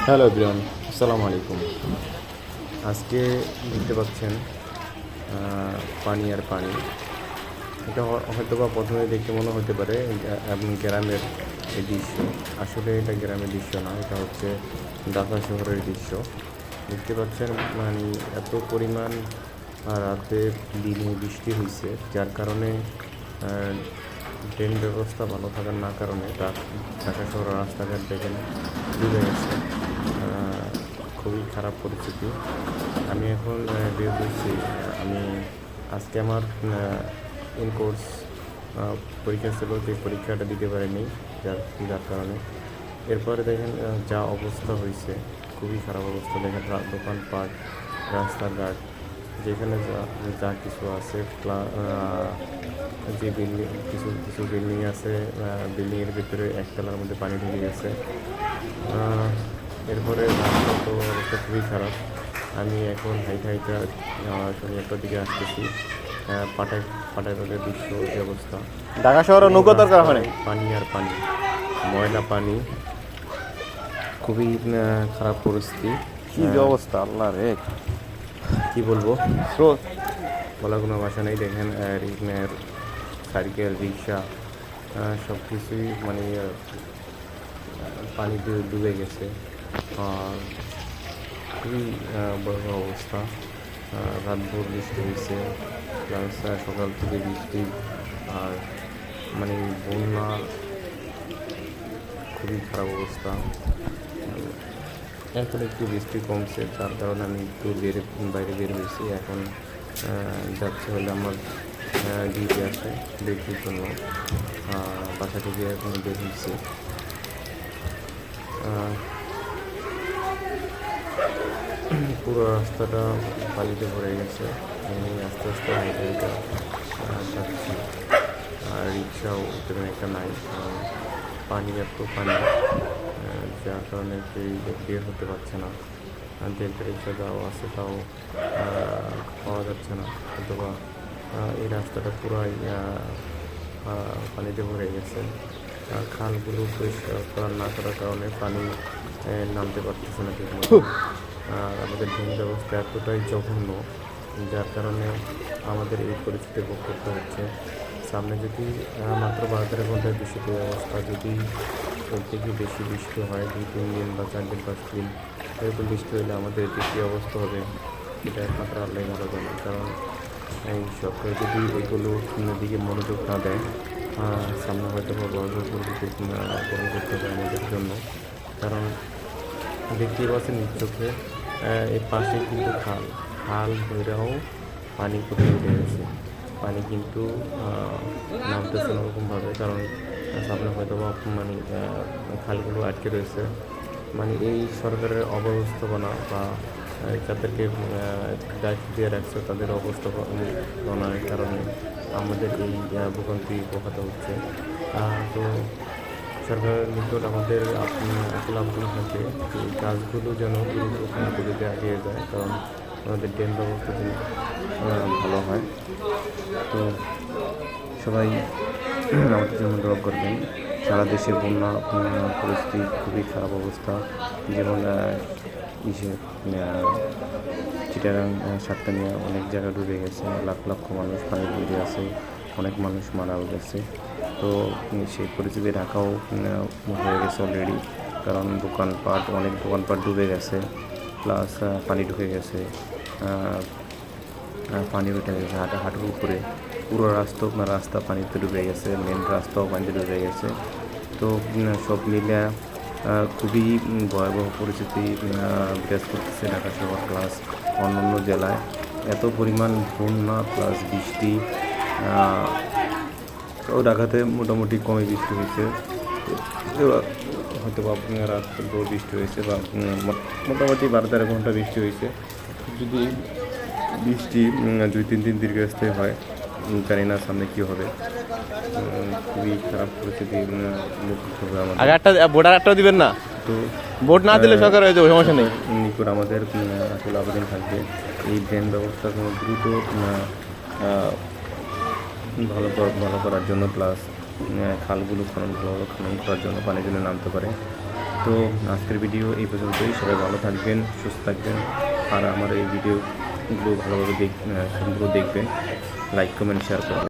Hello everyone, আসসালামু আলাইকুম। আজকে দেখতে পাচ্ছেন পানি আর পানি। এটা হয়তো বা প্রথমে দেখে মনে হতে পারে এবং গ্রামের এই দৃশ্য। আসলে এটা গ্রামের দৃশ্য না, এটা হচ্ছে ঢাকা শহরের দৃশ্য। দেখতে পাচ্ছেন মানে এত পরিমাণ রাতে দিনে বৃষ্টি হয়েছে, যার কারণে ট্রেন ব্যবস্থা ভালো থাকার না কারণে ঢাকা শহরের রাস্তাঘাট দেখেন ডুবে গেছে। খুবই খারাপ পরিস্থিতি। আমি এখন বের হয়েছি। আমি আজকে আমার ইন কোর্স পরীক্ষা ছিল, যে পরীক্ষাটা দিতে পারিনি, যার কারণে এরপরে দেখেন যা অবস্থা হয়েছে, খুবই খারাপ অবস্থা। দেখেন দোকানপাট, রাস্তাঘাট, যেখানে যা যা কিছু আছে, যে বিল্ডিং, কিছু কিছু বিল্ডিং আছে, বিল্ডিংয়ের ভিতরে একতলার মধ্যে পানি ঢুকে গেছে। এরপরে রাস্তা তো অবস্থা খুবই খারাপ। আমি এখন হাইটা শনি একটার দিকে আসতেছি। পাটায় পাটায় রোডের দৃশ্য, যে অবস্থা, ঢাকা শহরে নৌকা দরকার হয় পানি আর পানি, ময়লা পানি, খুবই খারাপ পরিস্থিতি। কি যে অবস্থা, আল্লাহ রে, কী বলবো, স্রোত বলার কোনো ভাষা নেই। দেখেন সাইকেল, রিক্সা, সব কিছুই মানে পানি ডুবে গেছে। আর খুবই বড় অবস্থা। রাতভর বৃষ্টি হয়েছে, প্লাস সকাল থেকে বৃষ্টি, আর মানে বন্যা, খুবই খারাপ অবস্থা। এখন একটু বৃষ্টি কমছে, যার কারণে আমি একটু বাইরে বের হয়েছি। এখন যাচ্ছে হলে আমার ডিউটি আছে, ডিউটির জন্য বাসা থেকে এখন বের হয়েছি। পুরো রাস্তাটা পানিতে ভরে গেছে। আমি আস্তে আস্তে হাইটা যাচ্ছি, আর রিক্সাও তেমন একটা নাই, কারণ পানি, এত পানি, যার কারণে কেউ বের হতে পারছে না। দেড়টা রিক্সা যাওয়া আছে, তাও পাওয়া যাচ্ছে না। অথবা এই রাস্তাটা পুরাই পানিতে ভরে গেছে। খালগুলো পরিষ্কার না করার কারণে পানি নামতে পারতেছে না ঠিকমতো। আর আমাদের ড্রেন ব্যবস্থা এতটাই জঘন্য, যার কারণে আমাদের এই পরিস্থিতি ভোগ করতে হচ্ছে। সামনে যদি মাত্র 12-13 ঘন্টায় বৃষ্টির অবস্থা, যদি ওর থেকে বেশি বৃষ্টি হয়, 2-3 দিন বা 4 দিন 5 দিন এরকম বৃষ্টি হলে আমাদের কী অবস্থা হবে, এটা একমাত্র আল্লাহ ভালো জানে। কারণ এই সরকার যদি এগুলো দিকে মনোযোগ না দেয়, সামনে হয়তো বড় পরিস্থিতি গ্রহণ করতে হবে আমাদের জন্য। কারণ দেখতেই পাচ্ছেন নিজ চোখে, এর পাশে কিন্তু খাল ধরেও পানি কোথায় উঠে গেছে। পানি কিন্তু নামতেছে না ওরকমভাবে, কারণ সামনে হয়তো বা মানে খালগুলো আটকে রয়েছে। মানে এই সরকারের অব্যবস্থাপনা বা যাদেরকে দায়িত্ব দিয়ে রাখছে, তাদের অবস্থাপনার কারণে আমাদের এই ভোগান্তি পোহাতে হচ্ছে। তো সরকারের নিকট আমাদের আকুল আবেদন থাকে, এই কাজগুলো যেন দ্রুত গতিতে এগিয়ে যায়, কারণ আমাদের ড্রেন ব্যবস্থা খুব ভালো হয়। তো সবাই আমাদের জন্য দোয়া করবেন। সারা দেশে বন্যা পরিস্থিতি খুবই খারাপ অবস্থা। যেমন চিটাগাং, সাতকানিয়া, অনেক জায়গা ডুবে গেছে, লক্ষ মানুষ পানির মধ্যে আছে, অনেক মানুষ মারাও গেছে। তো সেই পরিস্থিতি ঢাকাও হয়ে গেছে অলরেডি, কারণ অনেক দোকানপাট ডুবে গেছে, প্লাস পানি ঢুকে গেছে, পানি উঠে গেছে হাঁটুর উপরে। পুরো রাস্তা পানিতে ডুবে গেছে, মেন রাস্তাও পানিতে ডুবে গেছে। তো সব মিলে খুবই ভয়াবহ পরিস্থিতি বিরাজ করতেছে ঢাকা শহর প্লাস অন্যান্য জেলায়। এত পরিমাণ বন্যা প্লাস বৃষ্টি, তো ঢাকাতে মোটামুটি কমই বৃষ্টি হয়েছে, হয়তো বা রাত ভোর বৃষ্টি হয়েছে, বা মোটামুটি 12-13 ঘন্টা বৃষ্টি হয়েছে। যদি বৃষ্টি 2-3 দিন দীর্ঘস্থায়ী হয়, জানি না সামনে কী হবে। খুবই খারাপ পরিস্থিতি মুখ হবে আমাদের। আগে একটা ভোটার একটাও দিবেন না, তো ভোট না দিলে সরকার হয়ে যাবে, সমস্যা নেই। নিকট আমাদের আসলে আবেদন থাকবে, এই ড্রেন ব্যবস্থা কোনো দ্রুত ভালো করার জন্য, প্লাস খালগুলো ভালোভাবে খনন করার জন্য, পানি যেন নামতে পারে। তো আজকের ভিডিও এই পর্যন্তই। সবাই ভালো থাকবেন, সুস্থ থাকবেন, আর আমার এই ভিডিওগুলো ভালোভাবে সম্পূর্ণ দেখবেন, লাইক কমেন্ট শেয়ার করবেন।